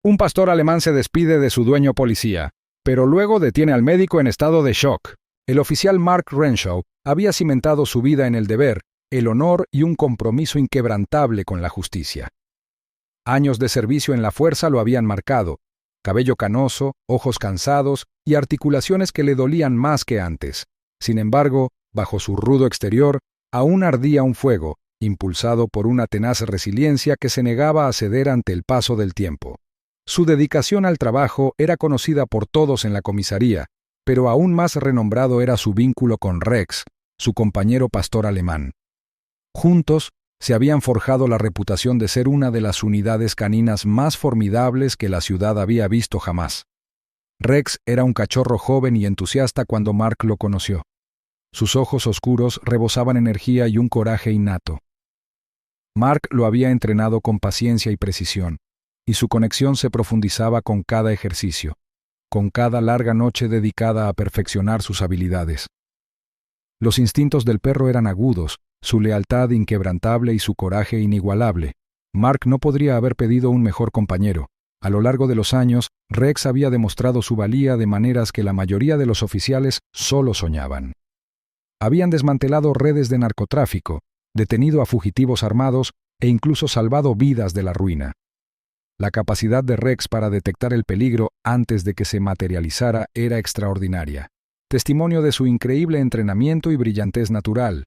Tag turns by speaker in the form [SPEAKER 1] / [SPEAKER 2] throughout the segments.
[SPEAKER 1] Un pastor alemán se despide de su dueño policía, pero luego detiene al médico en estado de shock. El oficial Mark Renshaw había cimentado su vida en el deber, el honor y un compromiso inquebrantable con la justicia. Años de servicio en la fuerza lo habían marcado: cabello canoso, ojos cansados y articulaciones que le dolían más que antes. Sin embargo, bajo su rudo exterior, aún ardía un fuego, impulsado por una tenaz resiliencia que se negaba a ceder ante el paso del tiempo. Su dedicación al trabajo era conocida por todos en la comisaría, pero aún más renombrado era su vínculo con Rex, su compañero pastor alemán. Juntos, se habían forjado la reputación de ser una de las unidades caninas más formidables que la ciudad había visto jamás. Rex era un cachorro joven y entusiasta cuando Mark lo conoció. Sus ojos oscuros rebosaban energía y un coraje innato. Mark lo había entrenado con paciencia y precisión, y su conexión se profundizaba con cada ejercicio, con cada larga noche dedicada a perfeccionar sus habilidades. Los instintos del perro eran agudos, su lealtad inquebrantable y su coraje inigualable. Mark no podría haber pedido un mejor compañero. A lo largo de los años, Rex había demostrado su valía de maneras que la mayoría de los oficiales solo soñaban. Habían desmantelado redes de narcotráfico, detenido a fugitivos armados e incluso salvado vidas de la ruina. La capacidad de Rex para detectar el peligro antes de que se materializara era extraordinaria, testimonio de su increíble entrenamiento y brillantez natural.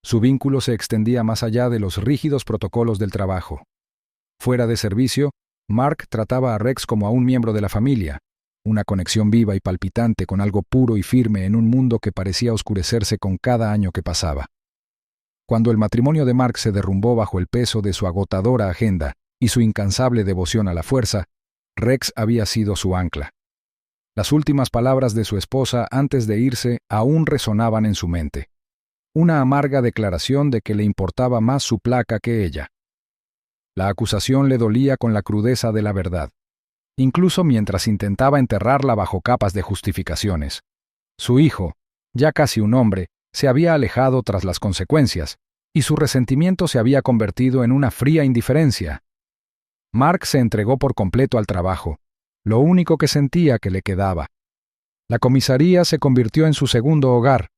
[SPEAKER 1] Su vínculo se extendía más allá de los rígidos protocolos del trabajo. Fuera de servicio, Mark trataba a Rex como a un miembro de la familia, una conexión viva y palpitante con algo puro y firme en un mundo que parecía oscurecerse con cada año que pasaba. Cuando el matrimonio de Mark se derrumbó bajo el peso de su agotadora agenda y su incansable devoción a la fuerza, Rex había sido su ancla. Las últimas palabras de su esposa antes de irse aún resonaban en su mente. Una amarga declaración de que le importaba más su placa que ella. La acusación le dolía con la crudeza de la verdad, incluso mientras intentaba enterrarla bajo capas de justificaciones. Su hijo, ya casi un hombre, se había alejado tras las consecuencias, y su resentimiento se había convertido en una fría indiferencia. Mark se entregó por completo al trabajo, lo único que sentía que le quedaba. La comisaría se convirtió en su segundo hogar,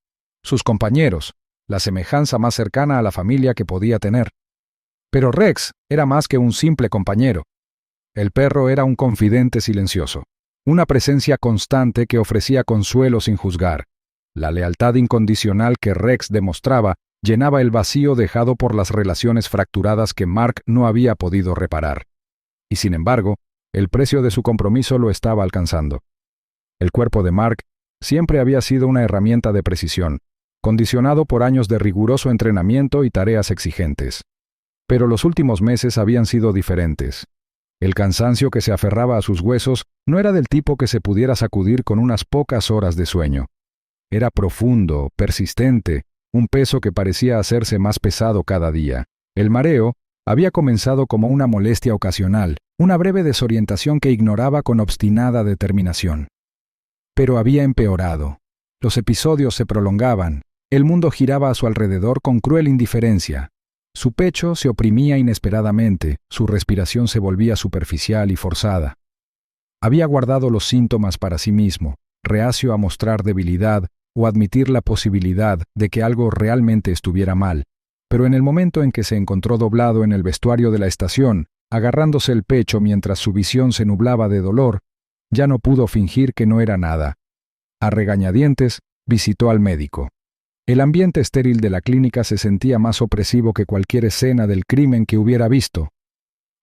[SPEAKER 1] sus compañeros, la semejanza más cercana a la familia que podía tener. Pero Rex era más que un simple compañero. El perro era un confidente silencioso, una presencia constante que ofrecía consuelo sin juzgar. La lealtad incondicional que Rex demostraba llenaba el vacío dejado por las relaciones fracturadas que Mark no había podido reparar. Y sin embargo, el precio de su compromiso lo estaba alcanzando. El cuerpo de Mark siempre había sido una herramienta de precisión, condicionado por años de riguroso entrenamiento y tareas exigentes. Pero los últimos meses habían sido diferentes. El cansancio que se aferraba a sus huesos no era del tipo que se pudiera sacudir con unas pocas horas de sueño. Era profundo, persistente, un peso que parecía hacerse más pesado cada día. El mareo había comenzado como una molestia ocasional, una breve desorientación que ignoraba con obstinada determinación. Pero había empeorado. Los episodios se prolongaban, el mundo giraba a su alrededor con cruel indiferencia. Su pecho se oprimía inesperadamente, su respiración se volvía superficial y forzada. Había guardado los síntomas para sí mismo, reacio a mostrar debilidad o admitir la posibilidad de que algo realmente estuviera mal, pero en el momento en que se encontró doblado en el vestuario de la estación, agarrándose el pecho mientras su visión se nublaba de dolor, ya no pudo fingir que no era nada. A regañadientes, visitó al médico. El ambiente estéril de la clínica se sentía más opresivo que cualquier escena del crimen que hubiera visto.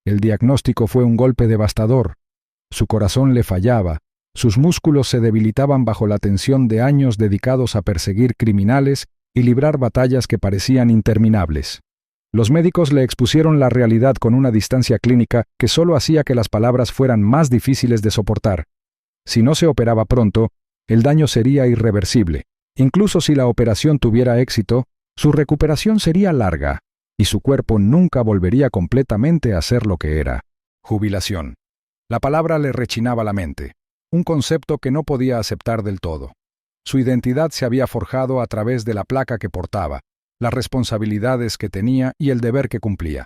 [SPEAKER 1] El diagnóstico fue un golpe devastador. Su corazón le fallaba, sus músculos se debilitaban bajo la tensión de años dedicados a perseguir criminales y librar batallas que parecían interminables. Los médicos le expusieron la realidad con una distancia clínica que solo hacía que las palabras fueran más difíciles de soportar. Si no se operaba pronto, el daño sería irreversible. Incluso si la operación tuviera éxito, su recuperación sería larga, y su cuerpo nunca volvería completamente a ser lo que era. Jubilación. La palabra le rechinaba la mente, un concepto que no podía aceptar del todo. Su identidad se había forjado a través de la placa que portaba, las responsabilidades que tenía y el deber que cumplía.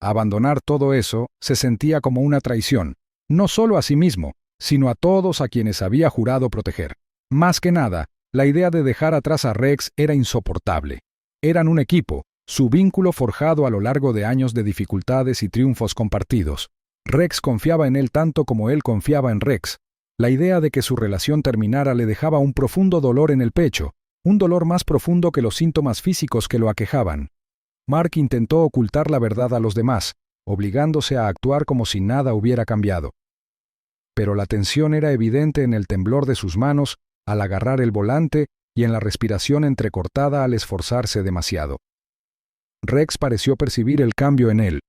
[SPEAKER 1] Abandonar todo eso se sentía como una traición, no solo a sí mismo, sino a todos a quienes había jurado proteger. Más que nada, la idea de dejar atrás a Rex era insoportable. Eran un equipo, su vínculo forjado a lo largo de años de dificultades y triunfos compartidos. Rex confiaba en él tanto como él confiaba en Rex. La idea de que su relación terminara le dejaba un profundo dolor en el pecho, un dolor más profundo que los síntomas físicos que lo aquejaban. Mark intentó ocultar la verdad a los demás, obligándose a actuar como si nada hubiera cambiado. Pero la tensión era evidente en el temblor de sus manos al agarrar el volante y en la respiración entrecortada al esforzarse demasiado. Rex pareció percibir el cambio en él.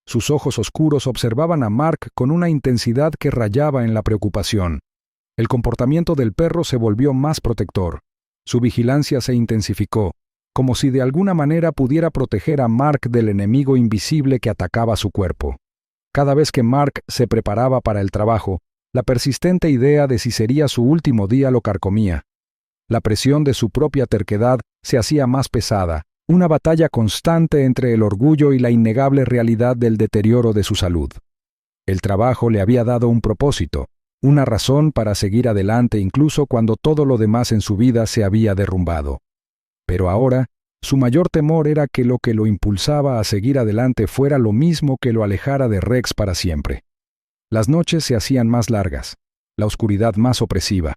[SPEAKER 1] Sus ojos oscuros observaban a Mark con una intensidad que rayaba en la preocupación. El comportamiento del perro se volvió más protector. Su vigilancia se intensificó, como si de alguna manera pudiera proteger a Mark del enemigo invisible que atacaba su cuerpo. Cada vez que Mark se preparaba para el trabajo, la persistente idea de si sería su último día lo carcomía. La presión de su propia terquedad se hacía más pesada, una batalla constante entre el orgullo y la innegable realidad del deterioro de su salud. El trabajo le había dado un propósito, una razón para seguir adelante incluso cuando todo lo demás en su vida se había derrumbado. Pero ahora, su mayor temor era que lo impulsaba a seguir adelante fuera lo mismo que lo alejara de Rex para siempre. Las noches se hacían más largas, la oscuridad más opresiva.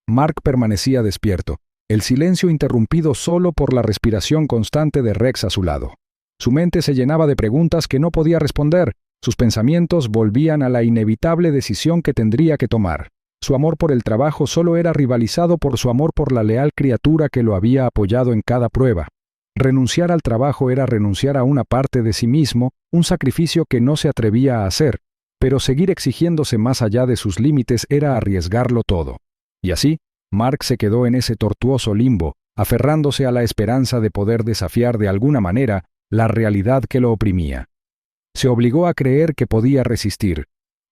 [SPEAKER 1] Mark permanecía despierto, el silencio interrumpido solo por la respiración constante de Rex a su lado. Su mente se llenaba de preguntas que no podía responder, sus pensamientos volvían a la inevitable decisión que tendría que tomar. Su amor por el trabajo solo era rivalizado por su amor por la leal criatura que lo había apoyado en cada prueba. Renunciar al trabajo era renunciar a una parte de sí mismo, un sacrificio que no se atrevía a hacer, pero seguir exigiéndose más allá de sus límites era arriesgarlo todo. Y así, Mark se quedó en ese tortuoso limbo, aferrándose a la esperanza de poder desafiar de alguna manera la realidad que lo oprimía. Se obligó a creer que podía resistir,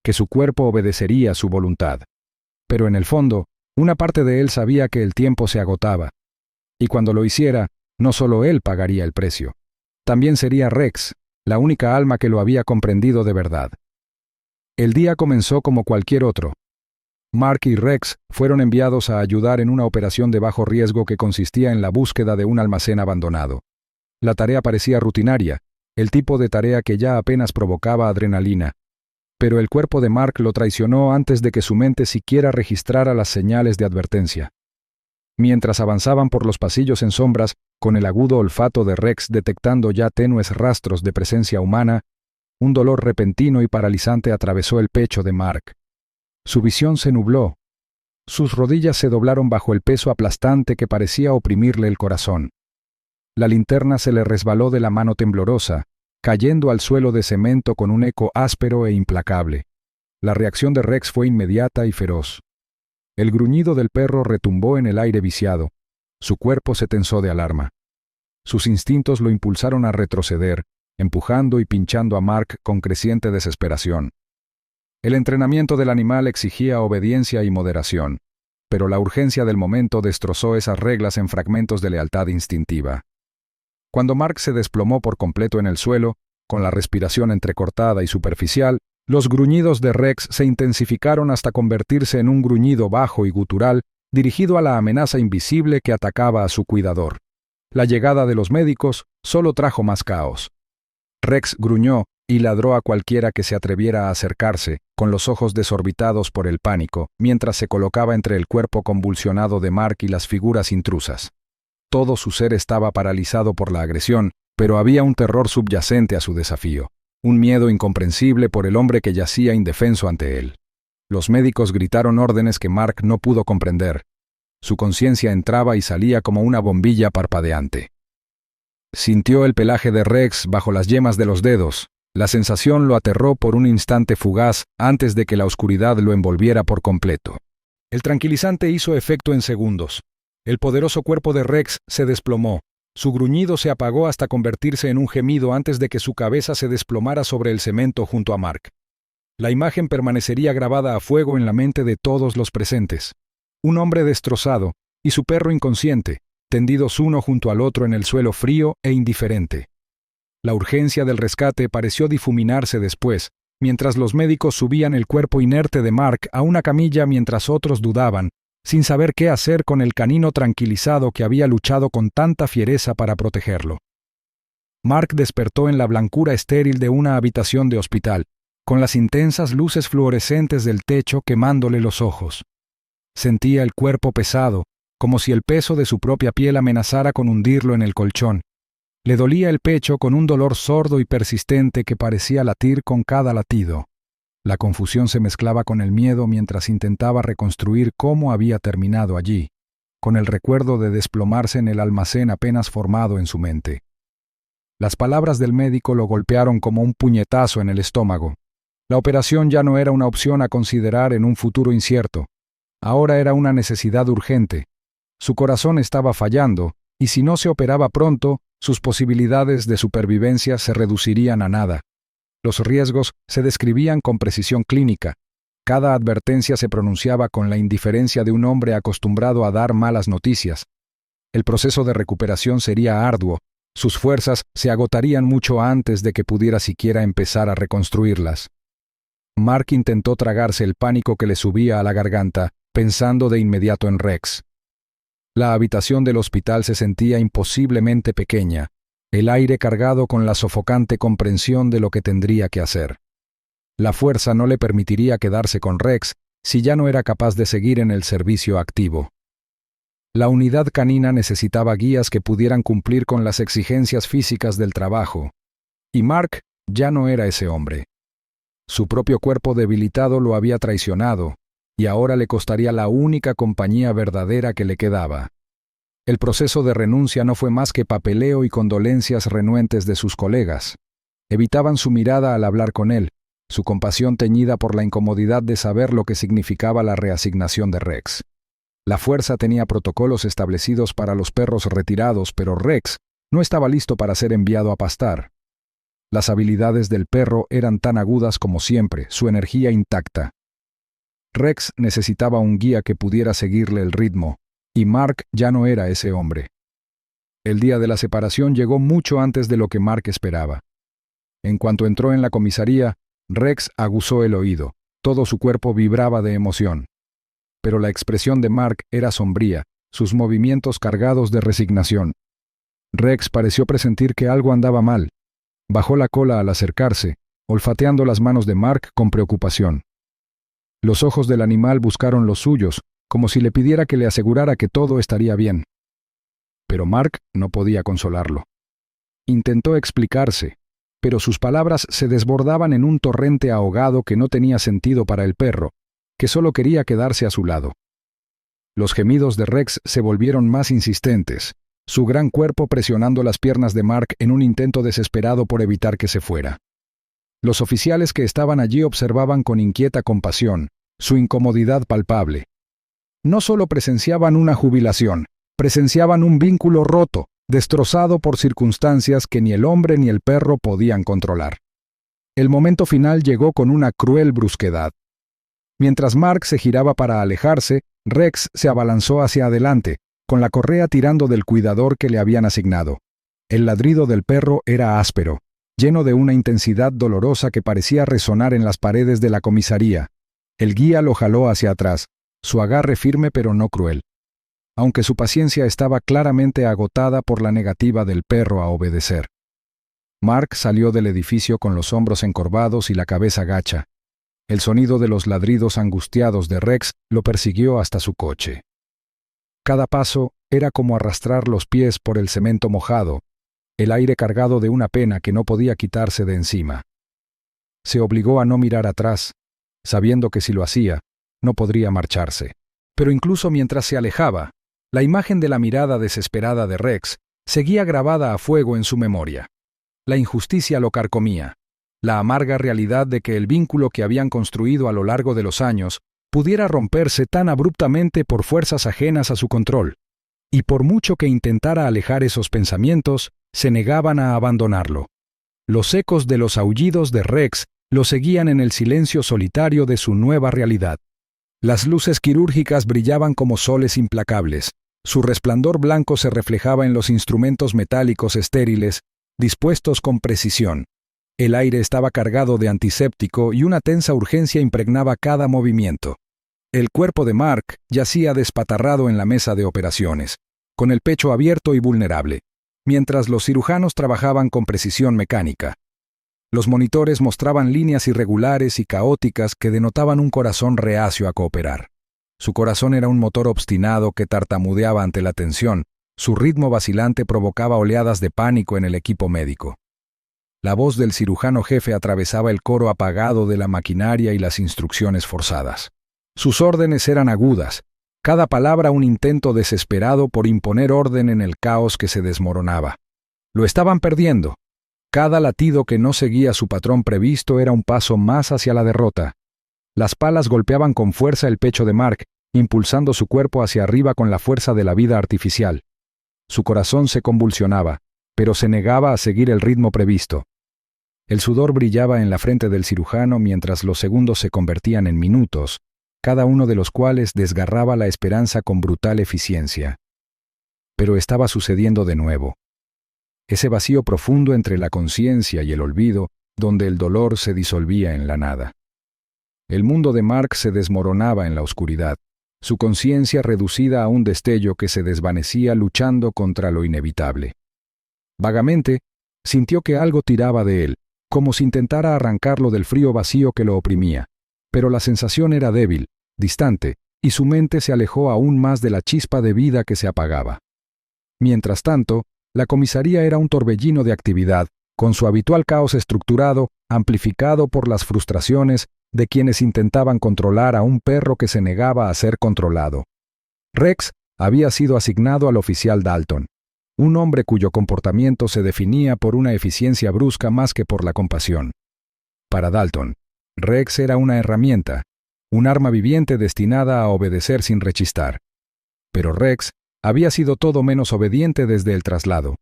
[SPEAKER 1] que su cuerpo obedecería su voluntad. Pero en el fondo, una parte de él sabía que el tiempo se agotaba. Y cuando lo hiciera, no solo él pagaría el precio. También sería Rex, la única alma que lo había comprendido de verdad. El día comenzó como cualquier otro. Mark y Rex fueron enviados a ayudar en una operación de bajo riesgo que consistía en la búsqueda de un almacén abandonado. La tarea parecía rutinaria, el tipo de tarea que ya apenas provocaba adrenalina. Pero el cuerpo de Mark lo traicionó antes de que su mente siquiera registrara las señales de advertencia. Mientras avanzaban por los pasillos en sombras, con el agudo olfato de Rex detectando ya tenues rastros de presencia humana, un dolor repentino y paralizante atravesó el pecho de Mark. Su visión se nubló. Sus rodillas se doblaron bajo el peso aplastante que parecía oprimirle el corazón. La linterna se le resbaló de la mano temblorosa, cayendo al suelo de cemento con un eco áspero e implacable. La reacción de Rex fue inmediata y feroz. El gruñido del perro retumbó en el aire viciado. Su cuerpo se tensó de alarma. Sus instintos lo impulsaron a retroceder, empujando y pinchando a Mark con creciente desesperación. El entrenamiento del animal exigía obediencia y moderación, pero la urgencia del momento destrozó esas reglas en fragmentos de lealtad instintiva. Cuando Mark se desplomó por completo en el suelo, con la respiración entrecortada y superficial, los gruñidos de Rex se intensificaron hasta convertirse en un gruñido bajo y gutural dirigido a la amenaza invisible que atacaba a su cuidador. La llegada de los médicos solo trajo más caos. Rex gruñó y ladró a cualquiera que se atreviera a acercarse, con los ojos desorbitados por el pánico, mientras se colocaba entre el cuerpo convulsionado de Mark y las figuras intrusas. Todo su ser estaba paralizado por la agresión, pero había un terror subyacente a su desafío, un miedo incomprensible por el hombre que yacía indefenso ante él. Los médicos gritaron órdenes que Mark no pudo comprender. Su conciencia entraba y salía como una bombilla parpadeante. Sintió el pelaje de Rex bajo las yemas de los dedos. La sensación lo aterró por un instante fugaz antes de que la oscuridad lo envolviera por completo. El tranquilizante hizo efecto en segundos. El poderoso cuerpo de Rex se desplomó. Su gruñido se apagó hasta convertirse en un gemido antes de que su cabeza se desplomara sobre el cemento junto a Mark. La imagen permanecería grabada a fuego en la mente de todos los presentes. Un hombre destrozado y su perro inconsciente, tendidos uno junto al otro en el suelo frío e indiferente. La urgencia del rescate pareció difuminarse después, mientras los médicos subían el cuerpo inerte de Mark a una camilla mientras otros dudaban, sin saber qué hacer con el canino tranquilizado que había luchado con tanta fiereza para protegerlo. Mark despertó en la blancura estéril de una habitación de hospital, con las intensas luces fluorescentes del techo quemándole los ojos. Sentía el cuerpo pesado, como si el peso de su propia piel amenazara con hundirlo en el colchón. Le dolía el pecho con un dolor sordo y persistente que parecía latir con cada latido. La confusión se mezclaba con el miedo mientras intentaba reconstruir cómo había terminado allí, con el recuerdo de desplomarse en el almacén apenas formado en su mente. Las palabras del médico lo golpearon como un puñetazo en el estómago. La operación ya no era una opción a considerar en un futuro incierto. Ahora era una necesidad urgente. Su corazón estaba fallando, y si no se operaba pronto, sus posibilidades de supervivencia se reducirían a nada. Los riesgos se describían con precisión clínica. Cada advertencia se pronunciaba con la indiferencia de un hombre acostumbrado a dar malas noticias. El proceso de recuperación sería arduo. Sus fuerzas se agotarían mucho antes de que pudiera siquiera empezar a reconstruirlas. Mark intentó tragarse el pánico que le subía a la garganta, pensando de inmediato en Rex. La habitación del hospital se sentía imposiblemente pequeña, el aire cargado con la sofocante comprensión de lo que tendría que hacer. La fuerza no le permitiría quedarse con Rex si ya no era capaz de seguir en el servicio activo. La unidad canina necesitaba guías que pudieran cumplir con las exigencias físicas del trabajo, y Mark ya no era ese hombre. Su propio cuerpo debilitado lo había traicionado, y ahora le costaría la única compañía verdadera que le quedaba. El proceso de renuncia no fue más que papeleo y condolencias renuentes de sus colegas. Evitaban su mirada al hablar con él, su compasión teñida por la incomodidad de saber lo que significaba la reasignación de Rex. La fuerza tenía protocolos establecidos para los perros retirados, pero Rex no estaba listo para ser enviado a pastar. Las habilidades del perro eran tan agudas como siempre, su energía intacta. Rex necesitaba un guía que pudiera seguirle el ritmo, y Mark ya no era ese hombre. El día de la separación llegó mucho antes de lo que Mark esperaba. En cuanto entró en la comisaría, Rex aguzó el oído. Todo su cuerpo vibraba de emoción. Pero la expresión de Mark era sombría, sus movimientos cargados de resignación. Rex pareció presentir que algo andaba mal. Bajó la cola al acercarse, olfateando las manos de Mark con preocupación. Los ojos del animal buscaron los suyos, como si le pidiera que le asegurara que todo estaría bien. Pero Mark no podía consolarlo. Intentó explicarse, pero sus palabras se desbordaban en un torrente ahogado que no tenía sentido para el perro, que solo quería quedarse a su lado. Los gemidos de Rex se volvieron más insistentes, su gran cuerpo presionando las piernas de Mark en un intento desesperado por evitar que se fuera. Los oficiales que estaban allí observaban con inquieta compasión, su incomodidad palpable. No solo presenciaban una jubilación, presenciaban un vínculo roto, destrozado por circunstancias que ni el hombre ni el perro podían controlar. El momento final llegó con una cruel brusquedad. Mientras Mark se giraba para alejarse, Rex se abalanzó hacia adelante, con la correa tirando del cuidador que le habían asignado. El ladrido del perro era áspero, lleno de una intensidad dolorosa que parecía resonar en las paredes de la comisaría. El guía lo jaló hacia atrás, su agarre firme pero no cruel. Aunque su paciencia estaba claramente agotada por la negativa del perro a obedecer. Mark salió del edificio con los hombros encorvados y la cabeza gacha. El sonido de los ladridos angustiados de Rex lo persiguió hasta su coche. Cada paso era como arrastrar los pies por el cemento mojado, el aire cargado de una pena que no podía quitarse de encima. Se obligó a no mirar atrás, sabiendo que si lo hacía, no podría marcharse. Pero incluso mientras se alejaba, la imagen de la mirada desesperada de Rex seguía grabada a fuego en su memoria. La injusticia lo carcomía, la amarga realidad de que el vínculo que habían construido a lo largo de los años pudiera romperse tan abruptamente por fuerzas ajenas a su control, y por mucho que intentara alejar esos pensamientos, se negaban a abandonarlo. Los ecos de los aullidos de Rex lo seguían en el silencio solitario de su nueva realidad. Las luces quirúrgicas brillaban como soles implacables. Su resplandor blanco se reflejaba en los instrumentos metálicos estériles, dispuestos con precisión. El aire estaba cargado de antiséptico y una tensa urgencia impregnaba cada movimiento. El cuerpo de Mark yacía despatarrado en la mesa de operaciones, con el pecho abierto y vulnerable, mientras los cirujanos trabajaban con precisión mecánica. Los monitores mostraban líneas irregulares y caóticas que denotaban un corazón reacio a cooperar. Su corazón era un motor obstinado que tartamudeaba ante la tensión. Su ritmo vacilante provocaba oleadas de pánico en el equipo médico. La voz del cirujano jefe atravesaba el coro apagado de la maquinaria y las instrucciones forzadas. Sus órdenes eran agudas, cada palabra un intento desesperado por imponer orden en el caos que se desmoronaba. Lo estaban perdiendo. Cada latido que no seguía su patrón previsto era un paso más hacia la derrota. Las palas golpeaban con fuerza el pecho de Mark, impulsando su cuerpo hacia arriba con la fuerza de la vida artificial. Su corazón se convulsionaba, pero se negaba a seguir el ritmo previsto. El sudor brillaba en la frente del cirujano mientras los segundos se convertían en minutos, cada uno de los cuales desgarraba la esperanza con brutal eficiencia. Pero estaba sucediendo de nuevo. Ese vacío profundo entre la conciencia y el olvido, donde el dolor se disolvía en la nada. El mundo de Mark se desmoronaba en la oscuridad, su conciencia reducida a un destello que se desvanecía luchando contra lo inevitable. Vagamente, sintió que algo tiraba de él, como si intentara arrancarlo del frío vacío que lo oprimía, pero la sensación era débil, distante, y su mente se alejó aún más de la chispa de vida que se apagaba. Mientras tanto, la comisaría era un torbellino de actividad, con su habitual caos estructurado, amplificado por las frustraciones de quienes intentaban controlar a un perro que se negaba a ser controlado. Rex había sido asignado al oficial Dalton, un hombre cuyo comportamiento se definía por una eficiencia brusca más que por la compasión. Para Dalton, Rex era una herramienta, un arma viviente destinada a obedecer sin rechistar. Pero Rex había sido todo menos obediente desde el traslado.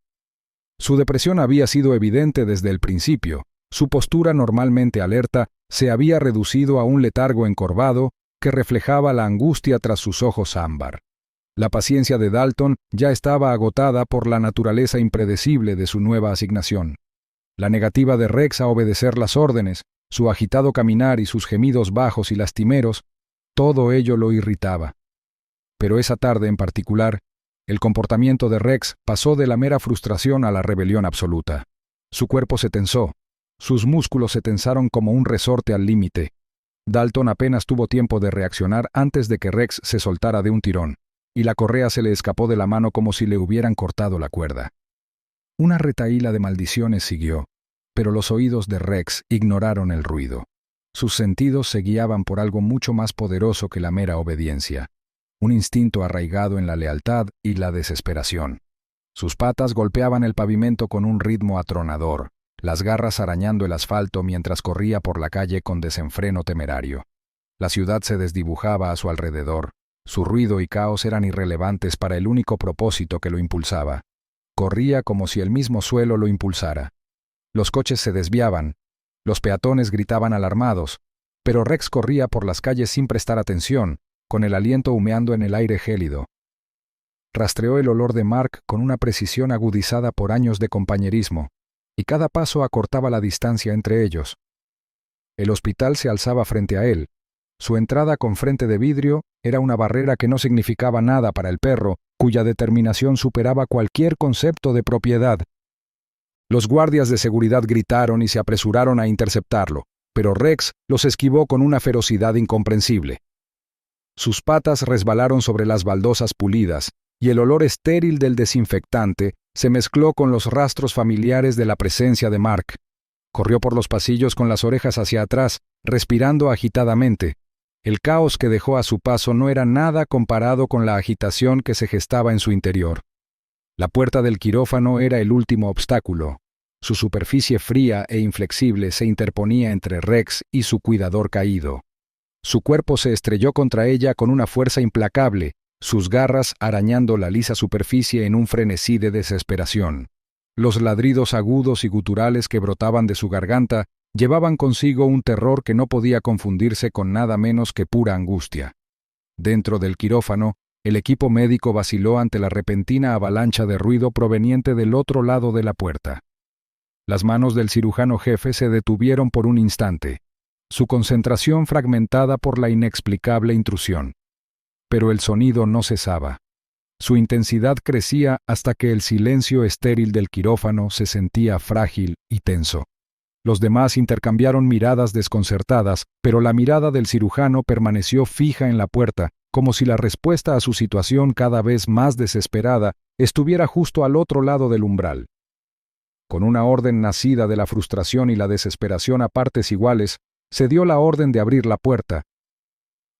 [SPEAKER 1] Su depresión había sido evidente desde el principio. Su postura normalmente alerta se había reducido a un letargo encorvado que reflejaba la angustia tras sus ojos ámbar. La paciencia de Dalton ya estaba agotada por la naturaleza impredecible de su nueva asignación. La negativa de Rex a obedecer las órdenes, su agitado caminar y sus gemidos bajos y lastimeros, todo ello lo irritaba. Pero esa tarde en particular, el comportamiento de Rex pasó de la mera frustración a la rebelión absoluta. Su cuerpo se tensó, sus músculos se tensaron como un resorte al límite. Dalton apenas tuvo tiempo de reaccionar antes de que Rex se soltara de un tirón, y la correa se le escapó de la mano como si le hubieran cortado la cuerda. Una retahíla de maldiciones siguió, pero los oídos de Rex ignoraron el ruido. Sus sentidos se guiaban por algo mucho más poderoso que la mera obediencia, un instinto arraigado en la lealtad y la desesperación. Sus patas golpeaban el pavimento con un ritmo atronador, las garras arañando el asfalto mientras corría por la calle con desenfreno temerario. La ciudad se desdibujaba a su alrededor. Su ruido y caos eran irrelevantes para el único propósito que lo impulsaba. Corría como si el mismo suelo lo impulsara. Los coches se desviaban, los peatones gritaban alarmados, pero Rex corría por las calles sin prestar atención, con el aliento humeando en el aire gélido. Rastreó el olor de Mark con una precisión agudizada por años de compañerismo, y cada paso acortaba la distancia entre ellos. El hospital se alzaba frente a él. Su entrada con frente de vidrio era una barrera que no significaba nada para el perro, cuya determinación superaba cualquier concepto de propiedad. Los guardias de seguridad gritaron y se apresuraron a interceptarlo, pero Rex los esquivó con una ferocidad incomprensible. Sus patas resbalaron sobre las baldosas pulidas, y el olor estéril del desinfectante se mezcló con los rastros familiares de la presencia de Mark. Corrió por los pasillos con las orejas hacia atrás, respirando agitadamente. El caos que dejó a su paso no era nada comparado con la agitación que se gestaba en su interior. La puerta del quirófano era el último obstáculo. Su superficie fría e inflexible se interponía entre Rex y su cuidador caído. Su cuerpo se estrelló contra ella con una fuerza implacable, sus garras arañando la lisa superficie en un frenesí de desesperación. Los ladridos agudos y guturales que brotaban de su garganta llevaban consigo un terror que no podía confundirse con nada menos que pura angustia. Dentro del quirófano, el equipo médico vaciló ante la repentina avalancha de ruido proveniente del otro lado de la puerta. Las manos del cirujano jefe se detuvieron por un instante, su concentración fragmentada por la inexplicable intrusión. Pero el sonido no cesaba. Su intensidad crecía hasta que el silencio estéril del quirófano se sentía frágil y tenso. Los demás intercambiaron miradas desconcertadas, pero la mirada del cirujano permaneció fija en la puerta, como si la respuesta a su situación cada vez más desesperada estuviera justo al otro lado del umbral. Con una orden nacida de la frustración y la desesperación a partes iguales, se dio la orden de abrir la puerta.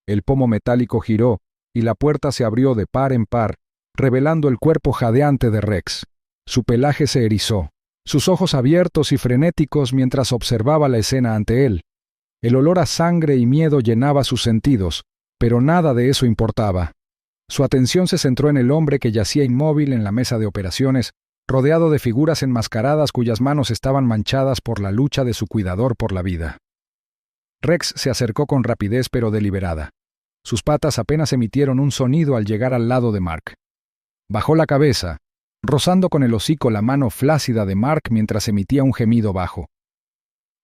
[SPEAKER 1] El pomo metálico giró, y la puerta se abrió de par en par, revelando el cuerpo jadeante de Rex. Su pelaje se erizó, sus ojos abiertos y frenéticos mientras observaba la escena ante él. El olor a sangre y miedo llenaba sus sentidos, pero nada de eso importaba. Su atención se centró en el hombre que yacía inmóvil en la mesa de operaciones, rodeado de figuras enmascaradas cuyas manos estaban manchadas por la lucha de su cuidador por la vida. Rex se acercó con rapidez pero deliberada. Sus patas apenas emitieron un sonido al llegar al lado de Mark. Bajó la cabeza, rozando con el hocico la mano flácida de Mark mientras emitía un gemido bajo.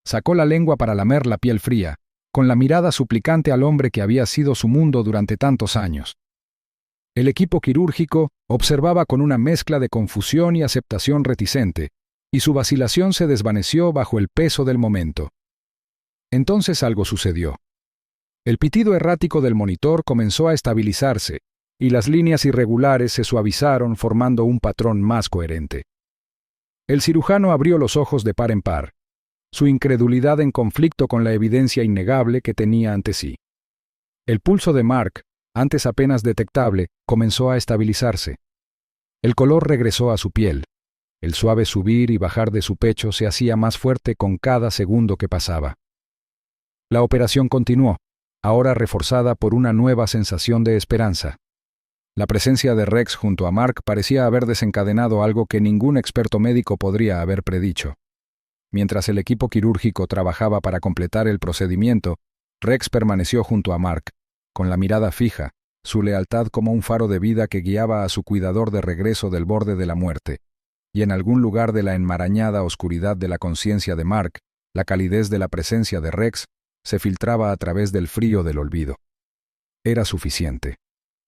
[SPEAKER 1] Sacó la lengua para lamer la piel fría, con la mirada suplicante al hombre que había sido su mundo durante tantos años. El equipo quirúrgico observaba con una mezcla de confusión y aceptación reticente, y su vacilación se desvaneció bajo el peso del momento. Entonces algo sucedió. El pitido errático del monitor comenzó a estabilizarse, y las líneas irregulares se suavizaron formando un patrón más coherente. El cirujano abrió los ojos de par en par, su incredulidad en conflicto con la evidencia innegable que tenía ante sí. El pulso de Mark, antes apenas detectable, comenzó a estabilizarse. El color regresó a su piel. El suave subir y bajar de su pecho se hacía más fuerte con cada segundo que pasaba. La operación continuó, ahora reforzada por una nueva sensación de esperanza. La presencia de Rex junto a Mark parecía haber desencadenado algo que ningún experto médico podría haber predicho. Mientras el equipo quirúrgico trabajaba para completar el procedimiento, Rex permaneció junto a Mark, con la mirada fija, su lealtad como un faro de vida que guiaba a su cuidador de regreso del borde de la muerte, y en algún lugar de la enmarañada oscuridad de la conciencia de Mark, la calidez de la presencia de Rex se filtraba a través del frío del olvido. Era suficiente.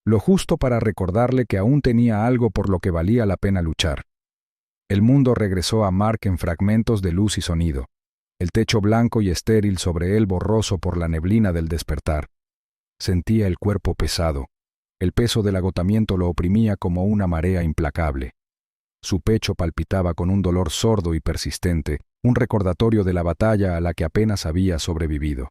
[SPEAKER 1] Lo justo para recordarle que aún tenía algo por lo que valía la pena luchar. El mundo regresó a Mark en fragmentos de luz y sonido, el techo blanco y estéril sobre él borroso por la neblina del despertar. Sentía el cuerpo pesado, el peso del agotamiento lo oprimía como una marea implacable. Su pecho palpitaba con un dolor sordo y persistente, un recordatorio de la batalla a la que apenas había sobrevivido.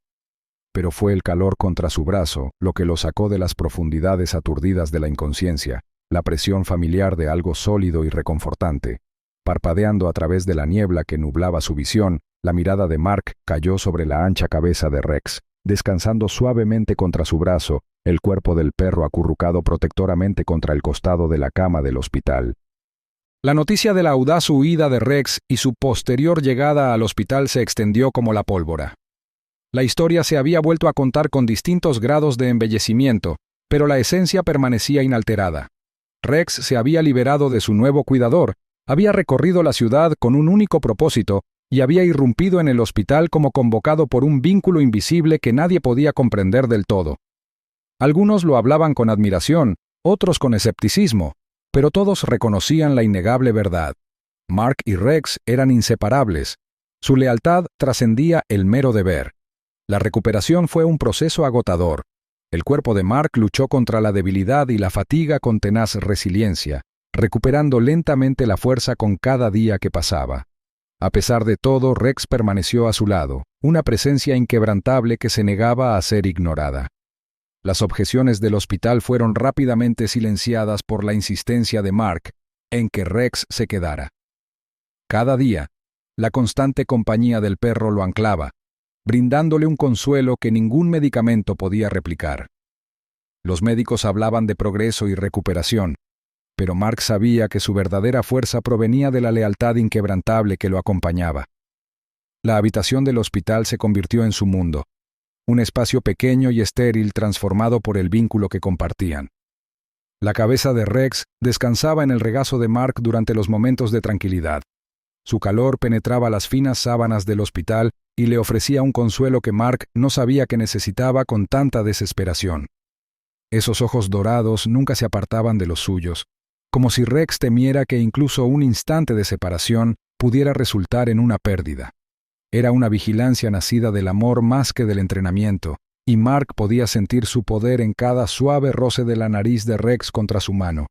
[SPEAKER 1] Pero fue el calor contra su brazo lo que lo sacó de las profundidades aturdidas de la inconsciencia, la presión familiar de algo sólido y reconfortante. Parpadeando a través de la niebla que nublaba su visión, la mirada de Mark cayó sobre la ancha cabeza de Rex, descansando suavemente contra su brazo, el cuerpo del perro acurrucado protectoramente contra el costado de la cama del hospital. La noticia de la audaz huida de Rex y su posterior llegada al hospital se extendió como la pólvora. La historia se había vuelto a contar con distintos grados de embellecimiento, pero la esencia permanecía inalterada. Rex se había liberado de su nuevo cuidador, había recorrido la ciudad con un único propósito y había irrumpido en el hospital como convocado por un vínculo invisible que nadie podía comprender del todo. Algunos lo hablaban con admiración, otros con escepticismo, pero todos reconocían la innegable verdad. Mark y Rex eran inseparables. Su lealtad trascendía el mero deber. La recuperación fue un proceso agotador. El cuerpo de Mark luchó contra la debilidad y la fatiga con tenaz resiliencia, recuperando lentamente la fuerza con cada día que pasaba. A pesar de todo, Rex permaneció a su lado, una presencia inquebrantable que se negaba a ser ignorada. Las objeciones del hospital fueron rápidamente silenciadas por la insistencia de Mark en que Rex se quedara. Cada día, la constante compañía del perro lo anclaba, brindándole un consuelo que ningún medicamento podía replicar. Los médicos hablaban de progreso y recuperación, pero Mark sabía que su verdadera fuerza provenía de la lealtad inquebrantable que lo acompañaba. La habitación del hospital se convirtió en su mundo, un espacio pequeño y estéril transformado por el vínculo que compartían. La cabeza de Rex descansaba en el regazo de Mark durante los momentos de tranquilidad. Su calor penetraba las finas sábanas del hospital y le ofrecía un consuelo que Mark no sabía que necesitaba con tanta desesperación. Esos ojos dorados nunca se apartaban de los suyos, como si Rex temiera que incluso un instante de separación pudiera resultar en una pérdida. Era una vigilancia nacida del amor más que del entrenamiento, y Mark podía sentir su poder en cada suave roce de la nariz de Rex contra su mano.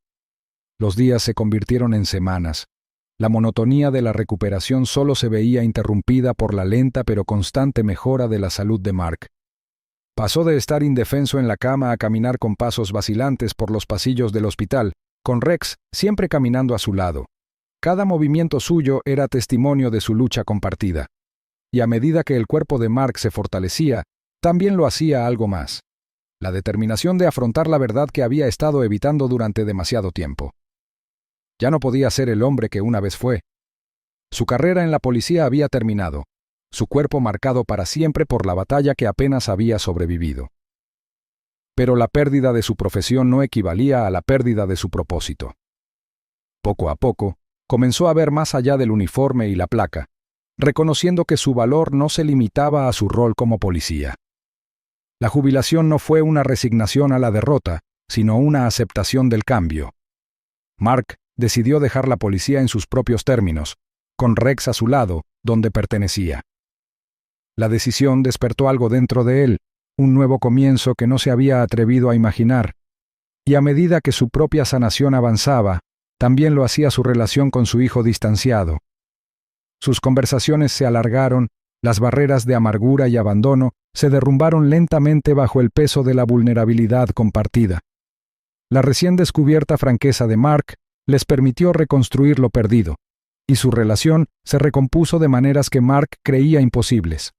[SPEAKER 1] Los días se convirtieron en semanas. La monotonía de la recuperación solo se veía interrumpida por la lenta pero constante mejora de la salud de Mark. Pasó de estar indefenso en la cama a caminar con pasos vacilantes por los pasillos del hospital, con Rex siempre caminando a su lado. Cada movimiento suyo era testimonio de su lucha compartida. Y a medida que el cuerpo de Mark se fortalecía, también lo hacía algo más: la determinación de afrontar la verdad que había estado evitando durante demasiado tiempo. Ya no podía ser el hombre que una vez fue. Su carrera en la policía había terminado, su cuerpo marcado para siempre por la batalla que apenas había sobrevivido. Pero la pérdida de su profesión no equivalía a la pérdida de su propósito. Poco a poco, comenzó a ver más allá del uniforme y la placa, reconociendo que su valor no se limitaba a su rol como policía. La jubilación no fue una resignación a la derrota, sino una aceptación del cambio. Mark decidió dejar la policía en sus propios términos, con Rex a su lado, donde pertenecía. La decisión despertó algo dentro de él, un nuevo comienzo que no se había atrevido a imaginar, y a medida que su propia sanación avanzaba, también lo hacía su relación con su hijo distanciado. Sus conversaciones se alargaron, las barreras de amargura y abandono se derrumbaron lentamente bajo el peso de la vulnerabilidad compartida. La recién descubierta franqueza de Mark les permitió reconstruir lo perdido, y su relación se recompuso de maneras que Mark creía imposibles.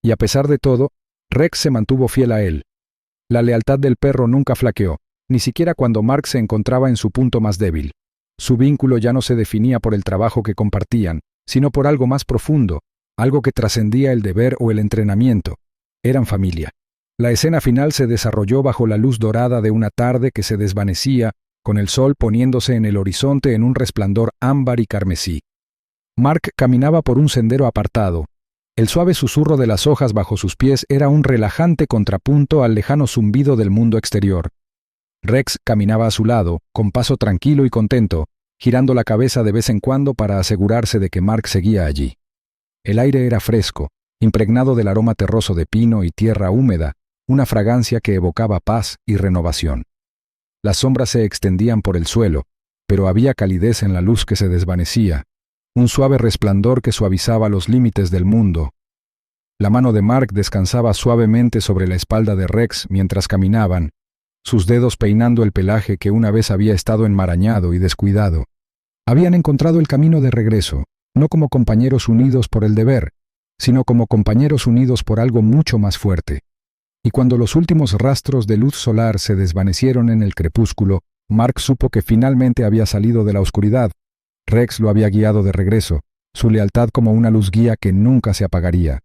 [SPEAKER 1] Y a pesar de todo, Rex se mantuvo fiel a él. La lealtad del perro nunca flaqueó, ni siquiera cuando Mark se encontraba en su punto más débil. Su vínculo ya no se definía por el trabajo que compartían, sino por algo más profundo, algo que trascendía el deber o el entrenamiento. Eran familia. La escena final se desarrolló bajo la luz dorada de una tarde que se desvanecía, con el sol poniéndose en el horizonte en un resplandor ámbar y carmesí. Mark caminaba por un sendero apartado. El suave susurro de las hojas bajo sus pies era un relajante contrapunto al lejano zumbido del mundo exterior. Rex caminaba a su lado, con paso tranquilo y contento, girando la cabeza de vez en cuando para asegurarse de que Mark seguía allí. El aire era fresco, impregnado del aroma terroso de pino y tierra húmeda, una fragancia que evocaba paz y renovación. Las sombras se extendían por el suelo, pero había calidez en la luz que se desvanecía, un suave resplandor que suavizaba los límites del mundo. La mano de Mark descansaba suavemente sobre la espalda de Rex mientras caminaban, sus dedos peinando el pelaje que una vez había estado enmarañado y descuidado. Habían encontrado el camino de regreso, no como compañeros unidos por el deber, sino como compañeros unidos por algo mucho más fuerte. Y cuando los últimos rastros de luz solar se desvanecieron en el crepúsculo, Mark supo que finalmente había salido de la oscuridad. Rex lo había guiado de regreso, su lealtad como una luz guía que nunca se apagaría.